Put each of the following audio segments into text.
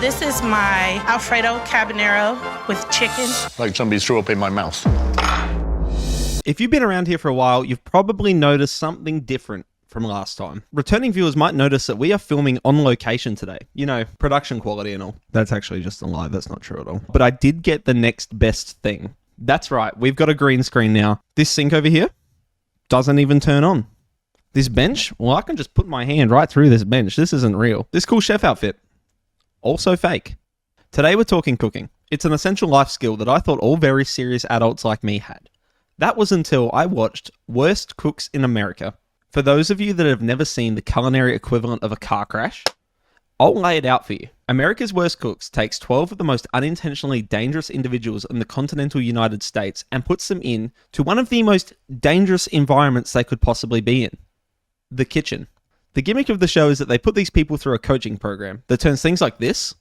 This is my Alfredo Cabanero with chicken. Like somebody threw up in my mouth. If you've been around here for a while, you've probably noticed something different from last time. Returning viewers might notice that we are filming on location today. You know, production quality and all. That's actually just a lie. That's not true at all. But I did get the next best thing. That's right. We've got a green screen now. This sink over here doesn't even turn on. This bench, well, I can just put my hand right through this bench. This isn't real. This cool chef outfit, also fake. Today we're talking cooking. It's an essential life skill that I thought all very serious adults like me had. That was until I watched Worst Cooks in America. For those of you that have never seen the culinary equivalent of a car crash, I'll lay it out for you. America's Worst Cooks takes 12 of the most unintentionally dangerous individuals in the continental United States and puts them in to one of the most dangerous environments they could possibly be in. The kitchen. The gimmick of the show is that they put these people through a coaching program that turns things like this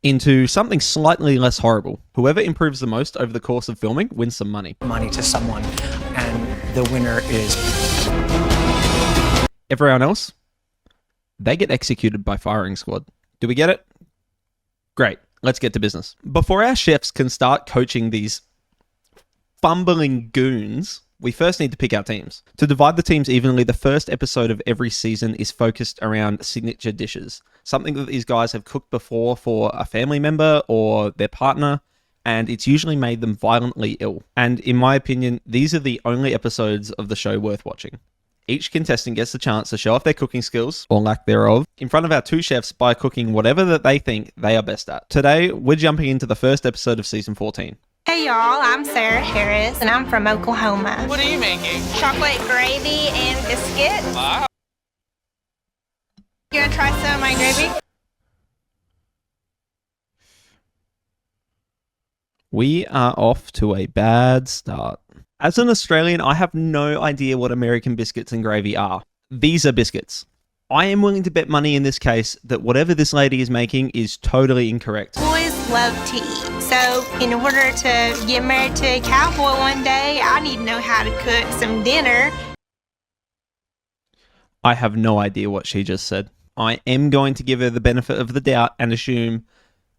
into something slightly less horrible. Whoever improves the most over the course of filming wins some money. Money to someone, and the winner is... Everyone else, they get executed by firing squad. Do we get it? Great, let's get to business. Before our chefs can start coaching these fumbling goons, we first need to pick our teams. To divide the teams evenly, the first episode of every season is focused around signature dishes. Something that these guys have cooked before for a family member or their partner, and it's usually made them violently ill. And in my opinion, these are the only episodes of the show worth watching. Each contestant gets the chance to show off their cooking skills, or lack thereof, in front of our two chefs by cooking whatever that they think they are best at. Today, we're jumping into the first episode of season 14. Hey y'all, I'm Sarah Harris and I'm from Oklahoma. What are you making? Chocolate gravy and biscuit. Wow. You gonna try some of my gravy? We are off to a bad start. As an Australian, I have no idea what American biscuits and gravy are. These are biscuits. I am willing to bet money in this case that whatever this lady is making is totally incorrect. Boys love to eat. So in order to get married to a cowboy one day, I need to know how to cook some dinner. I have no idea what she just said. I am going to give her the benefit of the doubt and assume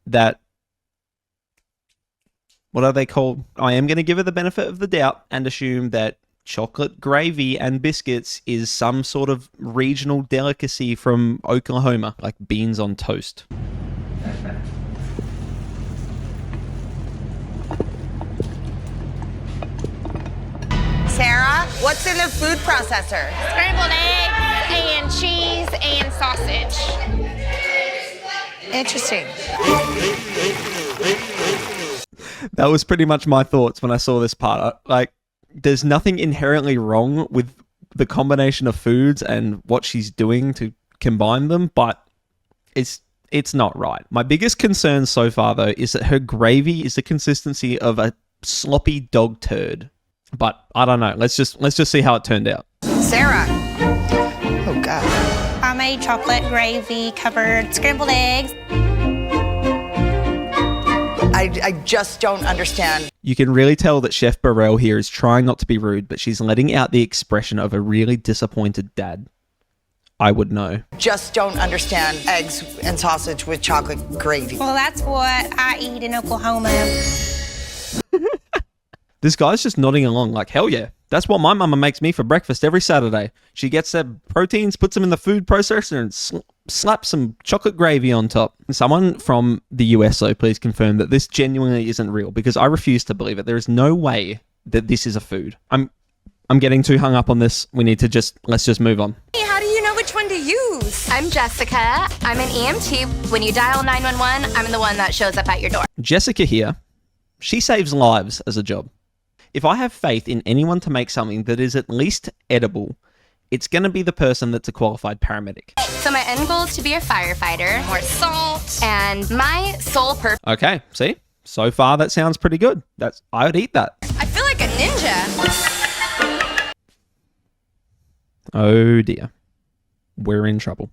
that... What are they called? I am going to give her the benefit of the doubt and assume that chocolate gravy and biscuits is some sort of regional delicacy from Oklahoma, like beans on toast. Sarah, what's in the food processor? Scrambled eggs and cheese and sausage. Interesting. That was pretty much my thoughts when I saw this part. Like, there's nothing inherently wrong with the combination of foods and what she's doing to combine them, but it's not right. My biggest concern so far, though, is that her gravy is the consistency of a sloppy dog turd. But I don't know. Let's just see how it turned out. Sarah. Oh, God. I made chocolate gravy covered scrambled eggs. I just don't understand. You can really tell that Chef Burrell here is trying not to be rude, but she's letting out the expression of a really disappointed dad. I would know. Just don't understand eggs and sausage with chocolate gravy. Well, that's what I eat in Oklahoma. This guy's just nodding along like, hell yeah. That's what my mama makes me for breakfast every Saturday. She gets their proteins, puts them in the food processor, and slaps some chocolate gravy on top. Someone from the US, though, please confirm that this genuinely isn't real, because I refuse to believe it. There is no way that this is a food. I'm getting too hung up on this. Let's just move on. Hey, how do you know which one to use? I'm Jessica. I'm an EMT. When you dial 911, I'm the one that shows up at your door. Jessica here, she saves lives as a job. If I have faith in anyone to make something that is at least edible, it's going to be the person that's a qualified paramedic. So my end goal is to be a firefighter. More salt. And my sole purpose... Okay, see? So far, that sounds pretty good. I would eat that. I feel like a ninja. Oh dear. We're in trouble.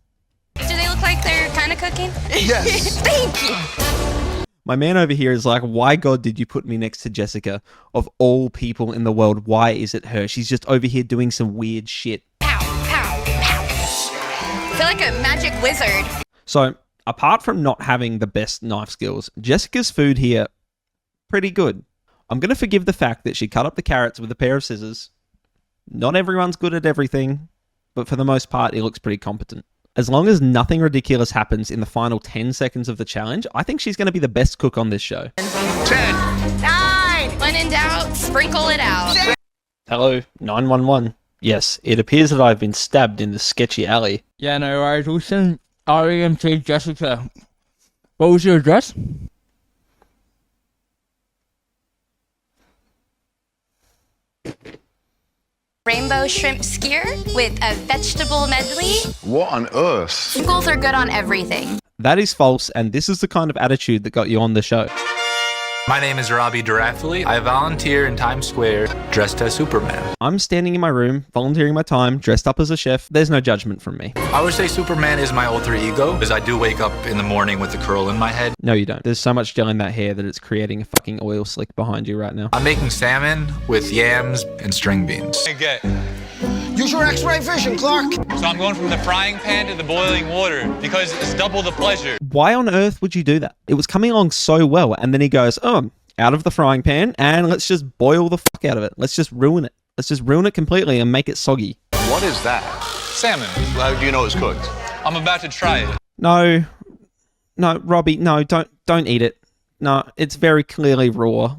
Do they look like they're kind of cooking? Yes. Thank you. My man over here is like, why God did you put me next to Jessica? Of all people in the world, why is it her? She's just over here doing some weird shit. Pow, pow, pow. I feel like a magic wizard. So, Apart from not having the best knife skills, Jessica's food here, pretty good. I'm going to forgive the fact that she cut up the carrots with a pair of scissors. Not everyone's good at everything, but for the most part, it looks pretty competent. As long as nothing ridiculous happens in the final 10 seconds of the challenge, I think she's going to be the best cook on this show. 10. 9. When in doubt, sprinkle it out. Hello, 911. Yes, it appears that I've been stabbed in the sketchy alley. Yeah, no worries. We sent REMT Jessica. What was your address? Rainbow shrimp skewer with a vegetable medley. What on earth? Sprinkles are good on everything. That is false, and this is the kind of attitude that got you on the show. My name is Robbie Durafley. I volunteer in Times Square dressed as Superman. I'm standing in my room, volunteering my time, dressed up as a chef. There's no judgment from me. I would say Superman is my alter ego, because I do wake up in the morning with a curl in my head. No, you don't. There's so much gel in that hair that it's creating a fucking oil slick behind you right now. I'm making salmon with yams and string beans. Use your X-ray vision, Clark. So I'm going from the frying pan to the boiling water because it's double the pleasure. Why on earth would you do that? It was coming along so well, and then he goes, out of the frying pan, and let's just boil the fuck out of it. Let's just ruin it. Let's just ruin it completely and make it soggy. What is that? Salmon. How do you know it's cooked? I'm about to try it. No, Robbie, no, don't eat it. No, it's very clearly raw.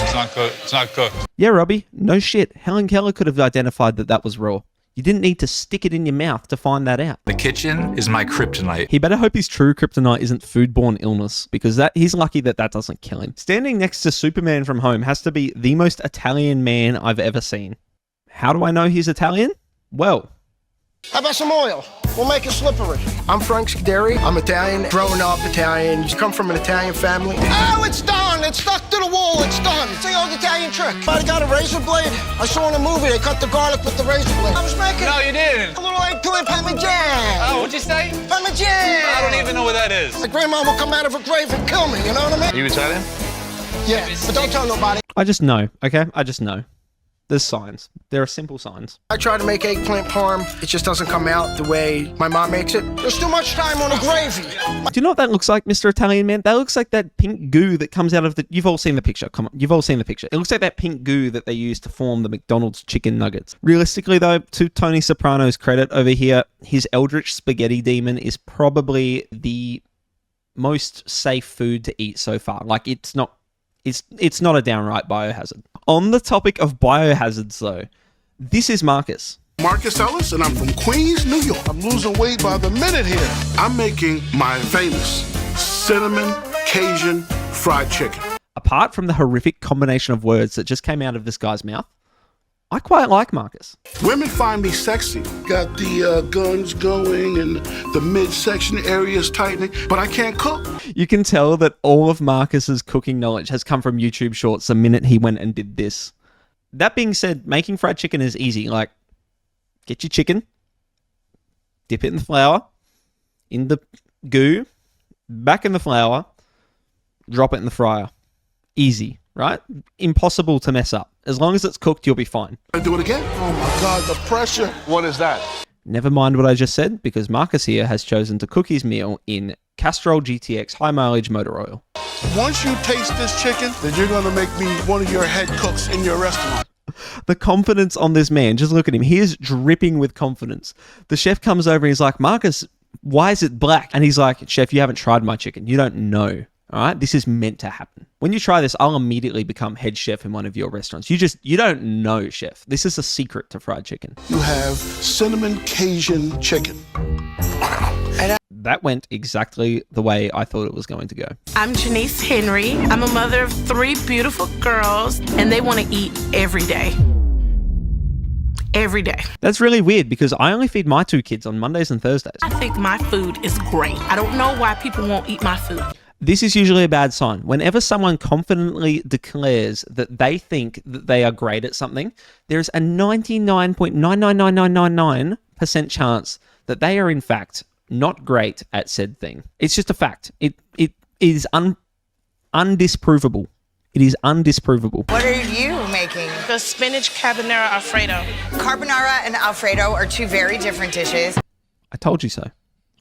It's not cooked. It's not cooked. Yeah, Robbie, no shit. Helen Keller could have identified that was raw. You didn't need to stick it in your mouth to find that out. The kitchen is my kryptonite. He better hope his true kryptonite isn't foodborne illness, because he's lucky that doesn't kill him. Standing next to Superman from home has to be the most Italian man I've ever seen. How do I know he's Italian? Well, How about some oil? We'll make it slippery. I'm Frank Scuderi. I'm Italian, growing up Italian. Come from an Italian family. Oh, it's done. It's stuck to the wall. It's done. It's the old Italian trick. I got a razor blade. I saw in a movie they cut the garlic with the razor blade. I was making No, you didn't. a little eggplant parmesan. Oh, what'd you say? Parmesan. I don't even know what that is. My grandma will come out of her grave and kill me. You know what I mean? Are you Italian? Yeah, but don't tell nobody. I just know, okay? I just know. There's signs. There are simple signs. I try to make eggplant parm. It just doesn't come out the way my mom makes it. There's too much time on the gravy. Do you know what that looks like, Mr. Italian Man? That looks like that pink goo that comes out of the... You've all seen the picture. Come on. You've all seen the picture. It looks like that pink goo that they use to form the McDonald's chicken nuggets. Realistically, though, to Tony Soprano's credit over here, his Eldritch Spaghetti Demon is probably the most safe food to eat so far. Like, it's not a downright biohazard. On the topic of biohazards, though, this is Marcus. Marcus Ellis, and I'm from Queens, New York. I'm losing weight by the minute here. I'm making my famous cinnamon Cajun fried chicken. Apart from the horrific combination of words that just came out of this guy's mouth, I quite like Marcus. Women find me sexy. Got the guns going and the midsection areas tightening, but I can't cook. You can tell that all of Marcus's cooking knowledge has come from YouTube Shorts the minute he went and did this. That being said, making fried chicken is easy. Like, get your chicken, dip it in the flour, in the goo, back in the flour, drop it in the fryer. Easy, right? Impossible to mess up. As long as it's cooked, you'll be fine. I do it again. Oh my God, the pressure. What is that? Never mind what I just said, because Marcus here has chosen to cook his meal in Castrol GTX high mileage motor oil. Once you taste this chicken, then you're going to make me one of your head cooks in your restaurant. The confidence on this man, just look at him. He is dripping with confidence. The chef comes over and he's like, Marcus, why is it black? And he's like, Chef, you haven't tried my chicken. You don't know. All right, this is meant to happen. When you try this, I'll immediately become head chef in one of your restaurants. You don't know, chef. This is a secret to fried chicken. You have cinnamon Cajun chicken. That went exactly the way I thought it was going to go. I'm Janice Henry. I'm a mother of 3 beautiful girls, and they want to eat every day. Every day. That's really weird because I only feed my 2 kids on Mondays and Thursdays. I think my food is great. I don't know why people won't eat my food. This is usually a bad sign. Whenever someone confidently declares that they think that they are great at something, there's a 99.999999% chance that they are in fact not great at said thing. It's just a fact. It is undisprovable. It is undisprovable. What are you making? The spinach carbonara Alfredo. Carbonara and Alfredo are two very different dishes. I told you so.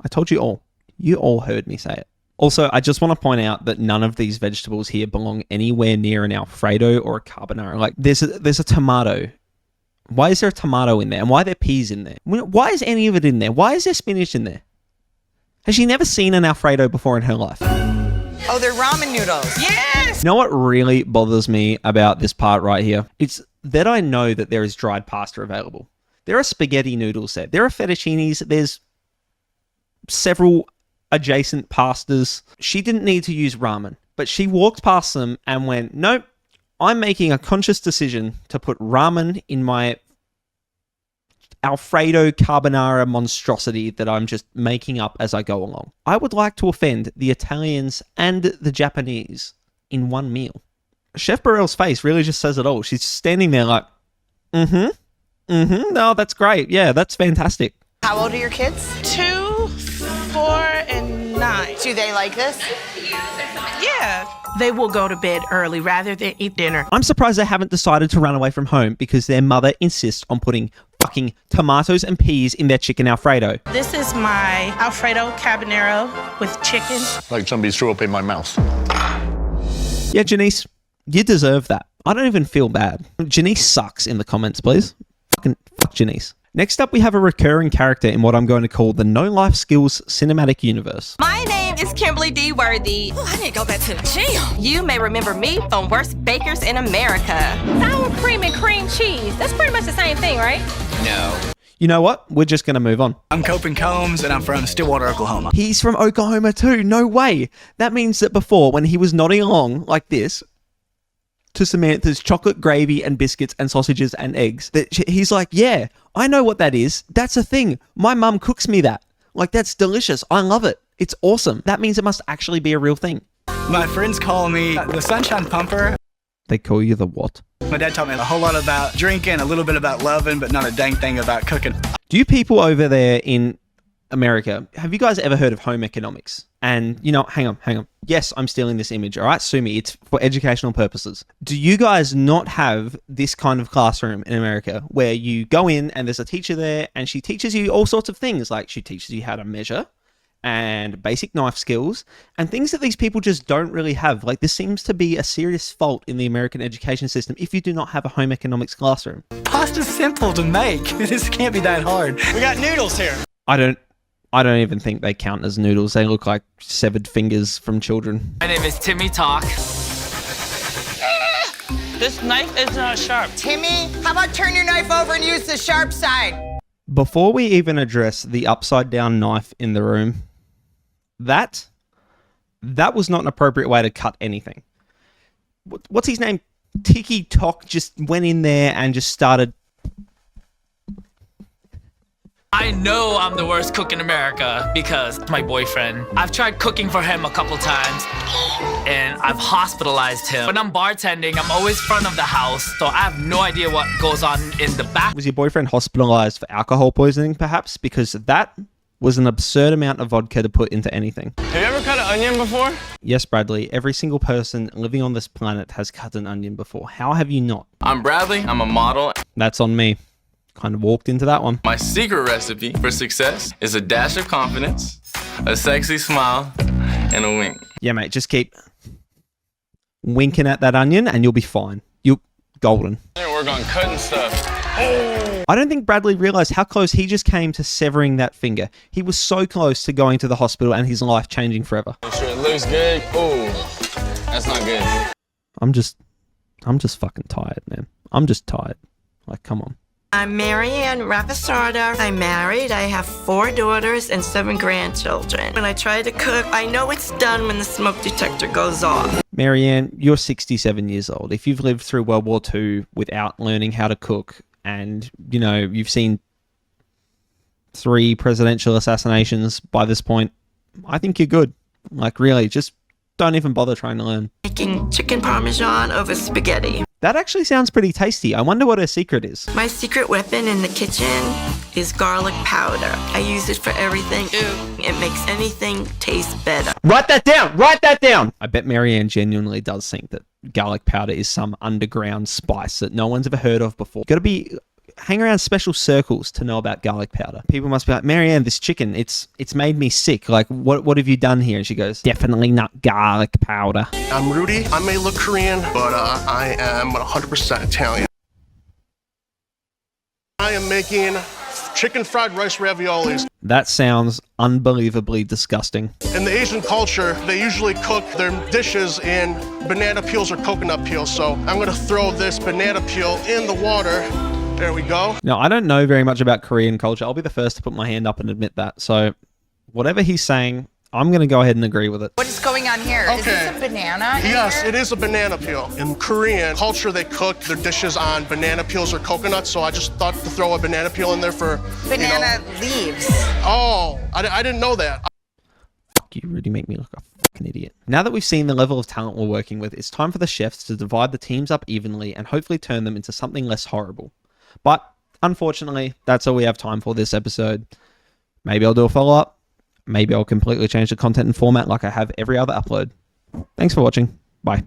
I told you all. You all heard me say it. Also, I just want to point out that none of these vegetables here belong anywhere near an Alfredo or a carbonara. Like, there's a tomato. Why is there a tomato in there? And why are there peas in there? Why is any of it in there? Why is there spinach in there? Has she never seen an Alfredo before in her life? Oh, they're ramen noodles. Yes! You know what really bothers me about this part right here? It's that I know that there is dried pasta available. There are spaghetti noodles there. There are fettuccinis. There's several adjacent pastas. She didn't need to use ramen, but she walked past them and went, nope, I'm making a conscious decision to put ramen in my Alfredo carbonara monstrosity that I'm just making up as I go along. I would like to offend the Italians and the Japanese in one meal. Chef Burrell's face really just says it all. She's standing there like, no, that's great. Yeah, that's fantastic. How old are your kids? 2, 4, and 9. Do they like this? Yeah. They will go to bed early rather than eat dinner. I'm surprised they haven't decided to run away from home because their mother insists on putting fucking tomatoes and peas in their chicken Alfredo. This is my Alfredo carbonara with chicken. Like somebody threw up in my mouth. Yeah, Janice, you deserve that. I don't even feel bad. Janice sucks in the comments, please. Fucking fuck Janice. Next up, we have a recurring character in what I'm going to call the No Life Skills Cinematic Universe. My name is Kimberly D. Worthy. Oh, I need to go back to the gym. You may remember me from Worst Bakers in America. Sour cream and cream cheese. That's pretty much the same thing, right? No. You know what? We're just going to move on. I'm Copen Combs, and I'm from Stillwater, Oklahoma. He's from Oklahoma too. No way. That means that before, when he was nodding along like this to Samantha's chocolate gravy and biscuits and sausages and eggs, that he's like, yeah, I know what that is. That's a thing. My mum cooks me that. Like, that's delicious. I love it. It's awesome. That means it must actually be a real thing. My friends call me the Sunshine Pumper. They call you the what? My dad taught me a whole lot about drinking, a little bit about loving, but not a dang thing about cooking. Do you people over there in America, have you guys ever heard of home economics? And, you know, hang on. Yes, I'm stealing this image, all right? Sue me. It's for educational purposes. Do you guys not have this kind of classroom in America where you go in and there's a teacher there and she teaches you all sorts of things? Like, she teaches you how to measure and basic knife skills and things that these people just don't really have. Like, this seems to be a serious fault in the American education system if you do not have a home economics classroom. Pasta's simple to make. This can't be that hard. We got noodles here. I don't even think they count as noodles. They look like severed fingers from children. My name is Timmy Talk. This knife is not sharp. Timmy, how about turn your knife over and use the sharp side? Before we even address the upside down knife in the room, that was not an appropriate way to cut anything. What's his name? Tiki Tok just went in there and just started. I know I'm the worst cook in America because my boyfriend. I've tried cooking for him a couple times and I've hospitalized him. When I'm bartending, I'm always front of the house, so I have no idea what goes on in the back. Was your boyfriend hospitalized for alcohol poisoning, perhaps? Because that was an absurd amount of vodka to put into anything. Have you ever cut an onion before? Yes, Bradley. Every single person living on this planet has cut an onion before. How have you not? I'm Bradley. I'm a model. That's on me. Kind of walked into that one. My secret recipe for success is a dash of confidence, a sexy smile, and a wink. Yeah, mate, just keep winking at that onion and you'll be fine. You're golden. I work on cutting stuff. I don't think Bradley realized how close he just came to severing that finger. He was so close to going to the hospital and his life changing forever. Make sure it looks good. Oh, that's not good. I'm just fucking tired, man. I'm just tired. Like, come on. I'm Marianne Rapasarda. I'm married. I have 4 daughters and 7 grandchildren. When I try to cook, I know it's done when the smoke detector goes off. Marianne, you're 67 years old. If you've lived through World War II without learning how to cook and, you know, you've seen 3 presidential assassinations by this point, I think you're good. Like, really, just don't even bother trying to learn. Making chicken parmesan over spaghetti. That actually sounds pretty tasty. I wonder what her secret is. My secret weapon in the kitchen is garlic powder. I use it for everything. It makes anything taste better. Write that down! Write that down! I bet Marianne genuinely does think that garlic powder is some underground spice that no one's ever heard of before. Got to be hang around special circles to know about garlic powder. People must be like, Marianne, this chicken, it's made me sick. Like, what have you done here? And she goes, definitely not garlic powder. I'm Rudy. I may look Korean, but I am 100% Italian. I am making chicken fried rice raviolis. That sounds unbelievably disgusting. In the Asian culture, they usually cook their dishes in banana peels or coconut peels. So I'm gonna throw this banana peel in the water. There we go. Now, I don't know very much about Korean culture. I'll be the first to put my hand up and admit that. So whatever he's saying, I'm going to go ahead and agree with it. What is going on here? Okay. Is this a banana? Yes, it is a banana peel. In Korean culture, they cook their dishes on banana peels or coconuts, so I just thought to throw a banana peel in there for, Banana leaves. Oh, I didn't know that. Fuck, you really make me look a fucking idiot. Now that we've seen the level of talent we're working with, it's time for the chefs to divide the teams up evenly and hopefully turn them into something less horrible. But unfortunately, that's all we have time for this episode. Maybe I'll do a follow-up. Maybe I'll completely change the content and format like I have every other upload. Thanks for watching. Bye.